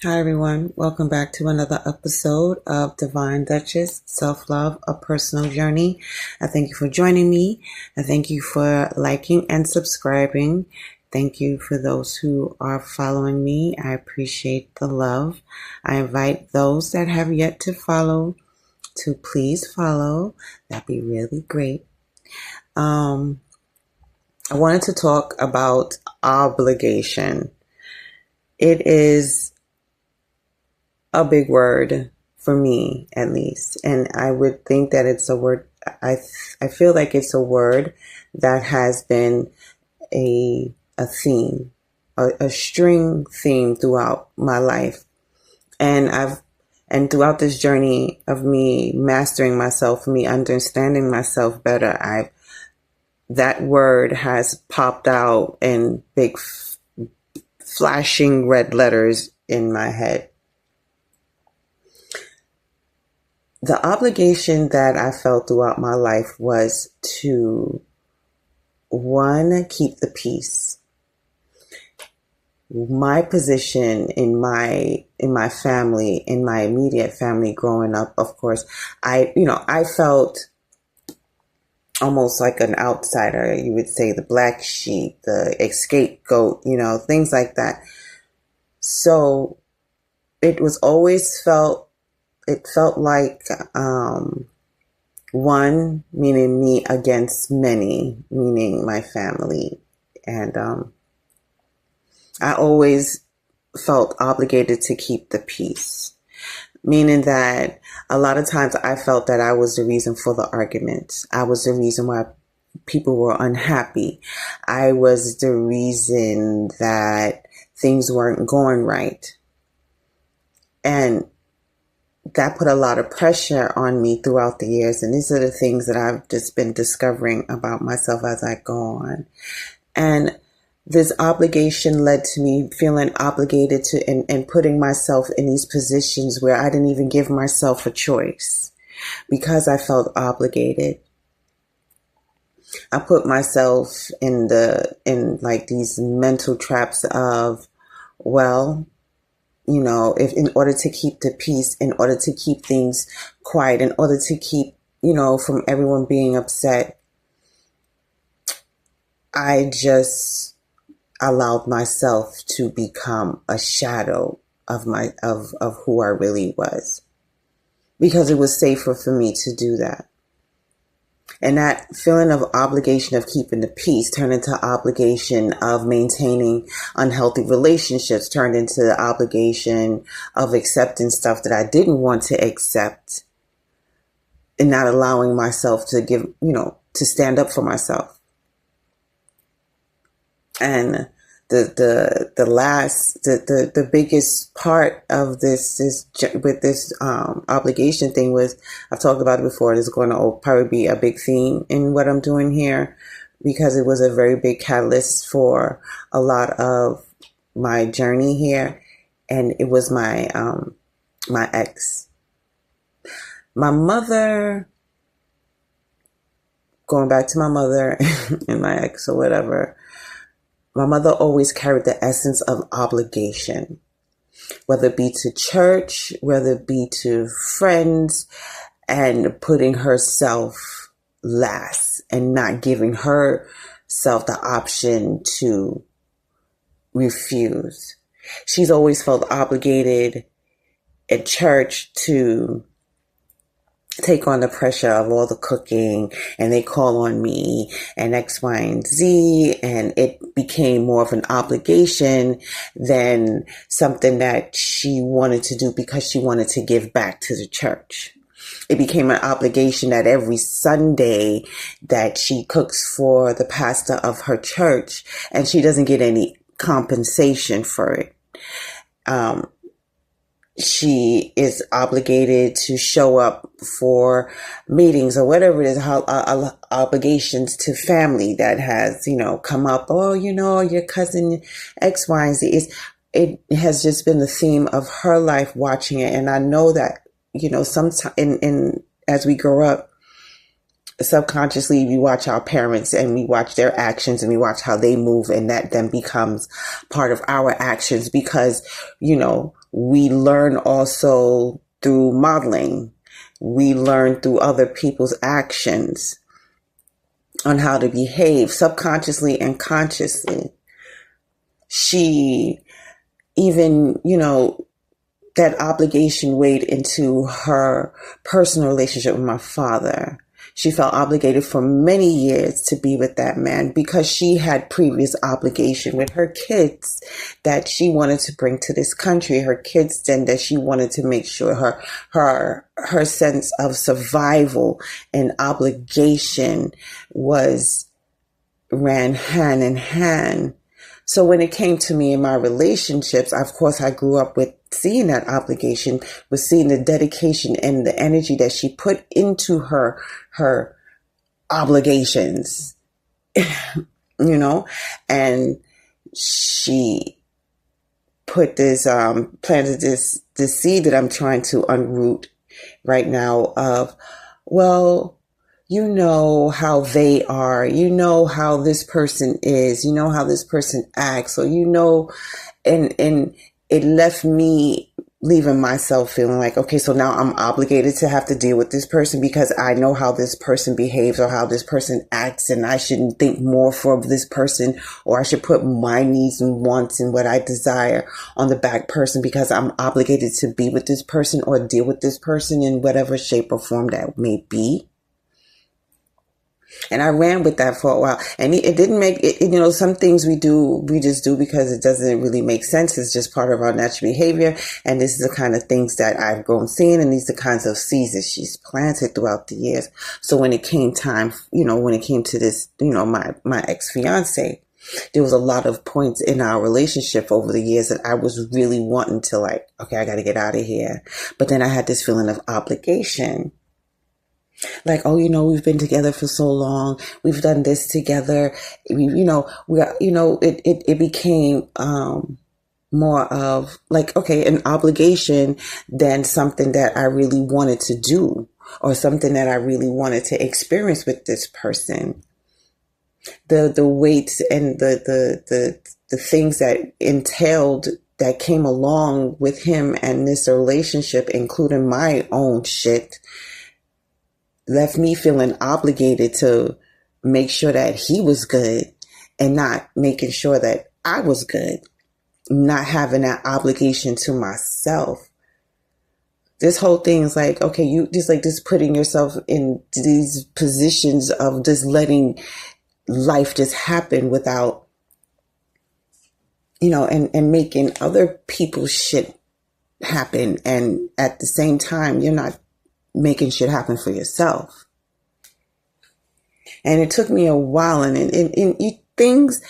Hi, everyone. Welcome back to another episode of Divine Duchess Self Love, a Personal Journey. I thank you for joining me. I thank you for liking and subscribing. Thank you for those who are following me. I appreciate the love. I invite those that have yet to follow to please follow. That'd be really great. I wanted to talk about obligation. It is a big word for me, at least. And I would think that it's a word, I feel like it's a word that has been a theme, a string theme throughout my life. And throughout this journey of me mastering myself, me understanding myself better, that word has popped out in big flashing red letters in my head. The obligation that I felt throughout my life was to, one, keep the peace. My position in my family, in my immediate family growing up, of course, I felt almost like an outsider. You would say the black sheep, the scapegoat, things like that. So it felt like one, meaning me against many, meaning my family. And I always felt obligated to keep the peace, meaning that a lot of times I felt that I was the reason for the arguments. I was the reason why people were unhappy. I was the reason that things weren't going right. And that put a lot of pressure on me throughout the years. And these are the things that I've just been discovering about myself as I go on. And this obligation led to me feeling obligated to and putting myself in these positions where I didn't even give myself a choice because I felt obligated. I put myself in like these mental traps of, well, if in order to keep the peace, in order to keep things quiet, in order to keep, from everyone being upset, I just allowed myself to become a shadow of who I really was, because it was safer for me to do that. And that feeling of obligation of keeping the peace turned into obligation of maintaining unhealthy relationships, turned into the obligation of accepting stuff that I didn't want to accept, and not allowing myself to to stand up for myself. And the biggest part of this with this obligation thing was, I've talked about it before, and it's going to probably be a big theme in what I'm doing here, because it was a very big catalyst for a lot of my journey here. And it was my ex, my mother, going back to my mother and my ex or whatever. My mother always carried the essence of obligation, whether it be to church, whether it be to friends, and putting herself last and not giving herself the option to refuse. She's always felt obligated at church to take on the pressure of all the cooking, and they call on me and X, Y, and Z, and it became more of an obligation than something that she wanted to do because she wanted to give back to the church. It became an obligation that every Sunday that she cooks for the pastor of her church, and she doesn't get any compensation for it. She is obligated to show up for meetings or whatever it is, obligations to family that has, come up. Oh, your cousin X, Y, and Z. It has just been the theme of her life watching it. And I know that, sometimes as we grow up, subconsciously we watch our parents and we watch their actions and we watch how they move, and that then becomes part of our actions because, we learn also through modeling. We learn through other people's actions on how to behave subconsciously and consciously. She even, that obligation weighed into her personal relationship with my father. She felt obligated for many years to be with that man because she had previous obligation with her kids that she wanted to bring to this country. Her kids then that she wanted to make sure her sense of survival and obligation ran hand in hand. So when it came to me in my relationships, of course, I grew up with seeing that obligation, with seeing the dedication and the energy that she put into her obligations, and she put planted this seed that I'm trying to unroot right now of, well, you know how they are, you know how this person is, you know how this person acts, or and it left me leaving myself feeling like, okay, so now I'm obligated to have to deal with this person because I know how this person behaves or how this person acts, and I shouldn't think more for this person, or I should put my needs and wants and what I desire on the back person because I'm obligated to be with this person or deal with this person in whatever shape or form that may be. And I ran with that for a while, and it didn't make it. Some things we just do because it doesn't really make sense. It's just part of our natural behavior. And this is the kind of things that I've grown seeing, and these are the kinds of seeds that she's planted throughout the years. So when it came time, when it came to this, my ex-fiance, there was a lot of points in our relationship over the years that I was really wanting to okay, I got to get out of here. But then I had this feeling of obligation. Like, oh, we've been together for so long. We've done this together. It became more of okay, an obligation than something that I really wanted to do or something that I really wanted to experience with this person. The weights and the things that entailed that came along with him and this relationship, including my own shit, left me feeling obligated to make sure that he was good and not making sure that I was good, not having that obligation to myself. This whole thing is okay, you just putting yourself in these positions of just letting life just happen without, and making other people's shit happen. And at the same time, you're not making shit happen for yourself. And it took me a while, and things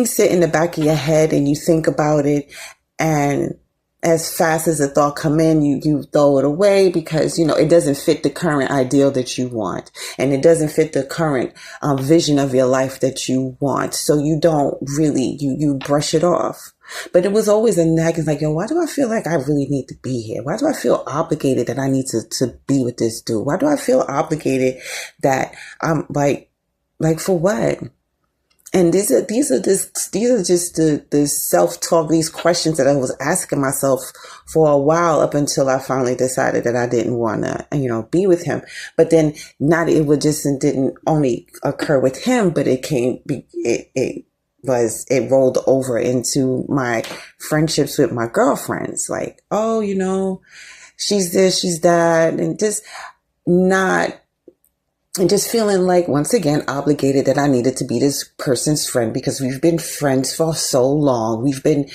sit in the back of your head, and you think about it, and as fast as the thought come in, you throw it away because it doesn't fit the current ideal that you want, and it doesn't fit the current vision of your life that you want. So you don't really you brush it off. But it was always a nagging, why do I feel like I really need to be here? Why do I feel obligated that I need to be with this dude? Why do I feel obligated that I'm like for what? And these are just the self-talk, these questions that I was asking myself for a while up until I finally decided that I didn't want to, be with him. But then it didn't only occur with him, but it rolled over into my friendships with my girlfriends. She's this, she's that, and just feeling once again, obligated that I needed to be this person's friend because we've been friends for so long. We've been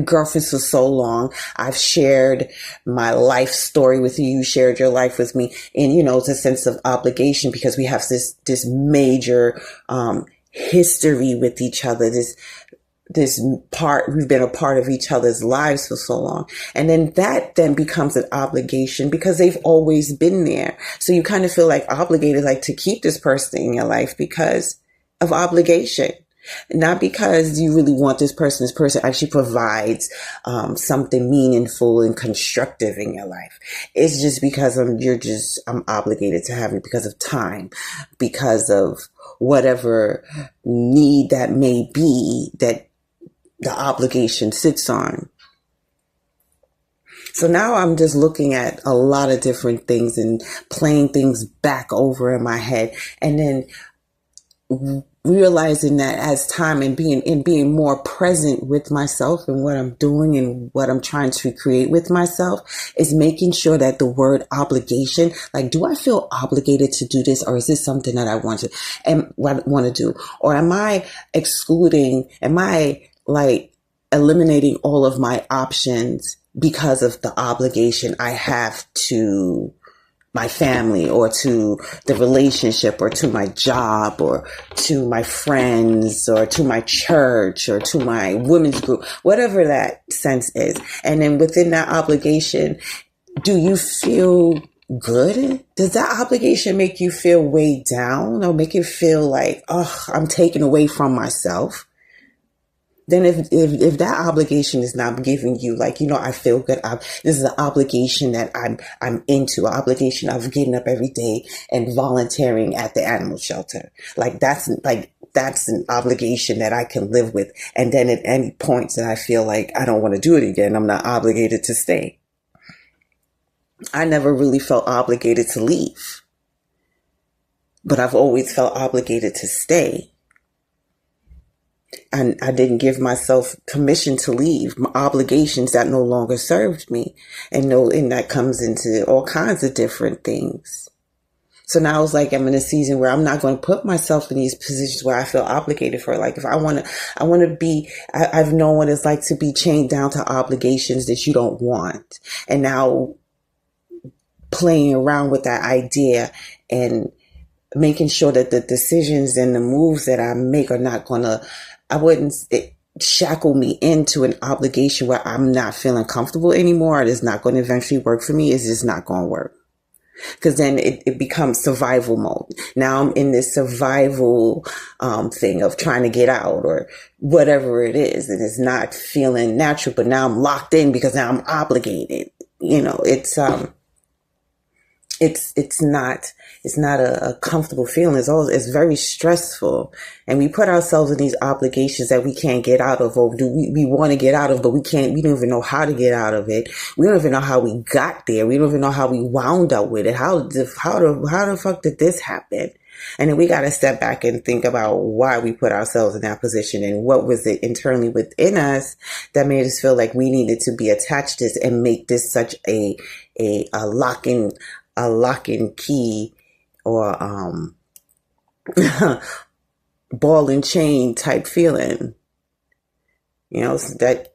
girlfriends for so long. I've shared my life story with you. You shared your life with me. And, it's a sense of obligation because we have this major, history with each other, we've been a part of each other's lives for so long. And then that then becomes an obligation because they've always been there. So you kind of feel obligated, to keep this person in your life because of obligation, not because you really want this person. This person actually provides something meaningful and constructive in your life. It's just because I'm obligated to have it because of time, because of whatever need that may be that the obligation sits on. So now I'm just looking at a lot of different things and playing things back over in my head, and then realizing that as time and being more present with myself and what I'm doing and what I'm trying to create with myself is making sure that the word obligation, like, do I feel obligated to do this, or is this something that I want to and want to do, or am I like eliminating all of my options because of the obligation I have to my family, or to the relationship, or to my job, or to my friends, or to my church, or to my women's group, whatever that sense is. And then within that obligation, do you feel good? Does that obligation make you feel weighed down, or make you feel like, oh, I'm taken away from myself? Then if that obligation is not giving you, like, I feel good, this is an obligation that I'm into, an obligation of getting up every day and volunteering at the animal shelter. That's an obligation that I can live with. And then at any points that I feel like I don't want to do it again, I'm not obligated to stay. I never really felt obligated to leave, but I've always felt obligated to stay. And I didn't give myself permission to leave my obligations that no longer served me. And that comes into all kinds of different things. So now it's like I'm in a season where I'm not going to put myself in these positions where I feel obligated for. Like, if I want to be, I've known what it's like to be chained down to obligations that you don't want. And now playing around with that idea and making sure that the decisions and the moves that I make are not going to, shackle me into an obligation where I'm not feeling comfortable anymore. It is not going to eventually work for me. It's just not going to work. Because then it becomes survival mode. Now I'm in this survival thing of trying to get out or whatever it is. And it's not feeling natural, but now I'm locked in because now I'm obligated. It's not a comfortable feeling. It's very stressful. And we put ourselves in these obligations that we can't get out of, or we want to get out of, but we don't even know how to get out of it. We don't even know how we got there. We don't even know how we wound up with it. How the fuck did this happen? And then we got to step back and think about why we put ourselves in that position, and what was it internally within us that made us feel like we needed to be attached to this and make this such a lock and key, or ball and chain type feeling. So that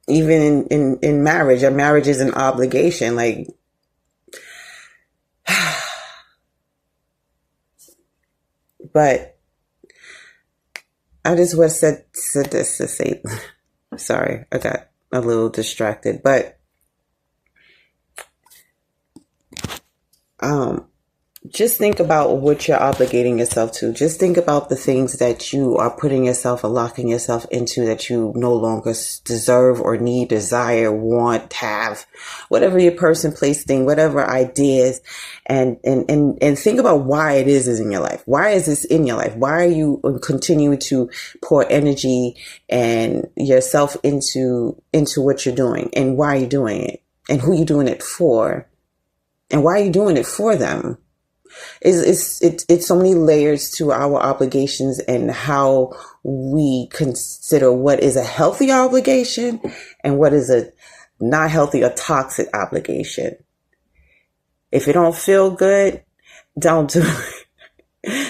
even in marriage, a marriage is an obligation. Like, but I just said this to say, sorry, I got a little distracted, but just think about what you're obligating yourself to. Just think about the things that you are putting yourself or locking yourself into that you no longer deserve or need, desire, want, have, whatever your person, place, thing, whatever ideas, and think about why it is in your life. Why is this in your life? Why are you continuing to pour energy and yourself into what you're doing, and why are you doing it, and who you're doing it for, and why are you doing it for them? It's so many layers to our obligations and how we consider what is a healthy obligation and what is a not healthy or toxic obligation. If it don't feel good, don't do it.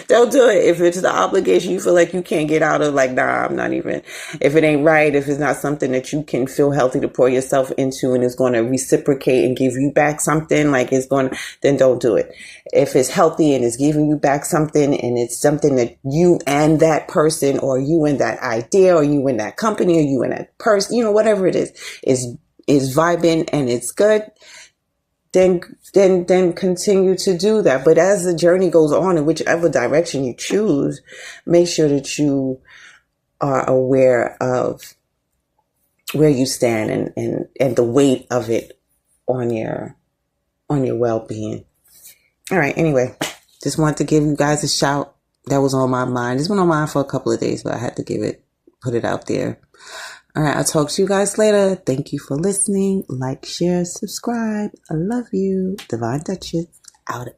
Don't do it. If it's the obligation you feel like you can't get out of, like, nah, I'm not even. If it ain't right, if it's not something that you can feel healthy to pour yourself into and it's going to reciprocate and give you back something, then don't do it. If it's healthy and it's giving you back something, and it's something that you and that person, or you and that idea, or you and that company, or you and that person, whatever it is vibing and it's good, then continue to do that. But as the journey goes on, in whichever direction you choose, make sure that you are aware of where you stand and the weight of it on your well-being. All right. Anyway, just wanted to give you guys a shout. That was on my mind. It's been on my mind for a couple of days, but I had to put it out there. All right, I'll talk to you guys later. Thank you for listening. Like, share, subscribe. I love you. Divine Duchess out.